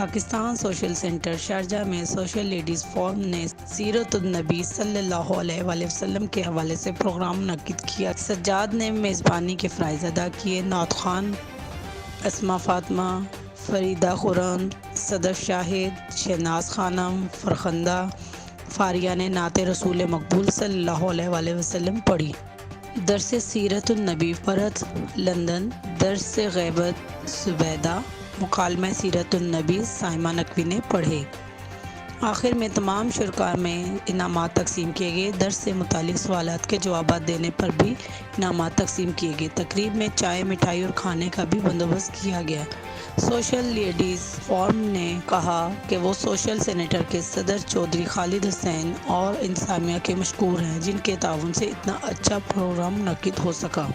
Pakistan social centre Sharjah میں social ladies forum نے سیرت النبی صلی اللہ علیہ والہ وسلم کے حوالے سے پروگرام منعقد کیا۔ سجاد نے میزبانی کے فرائض ادا کیے۔ نعت خوان اسماء فاطمہ، فریدہ خانم، صدر شاھد، شھناز خانم، فرخندہ، فاریہ نے نعت رسول مقبول صلی اللہ علیہ والہ وسلم پڑھی۔ درس سیرت النبی فرحت لندن، درس غیبت زبیدہ، مکالمہ سیرت النبی سائمہ نقوی نے پڑھے۔ آخر میں تمام شرکاء میں انعامات تقسیم کیے گئے۔ درس سے متعلق سوالات کے جوابات دینے پر بھی انعامات تقسیم کیے گئے۔ تقریب میں چائے، مٹھائی اور کھانے کا بھی بندوبست کیا گیا۔ سوشل لیڈیز فورم نے کہا کہ وہ سوشل سینٹر کے صدر چودھری خالد حسین اور انتظامیہ کے مشکور ہیں، جن کے تعاون سے اتنا اچھا پروگرام منعقد ہو سکا۔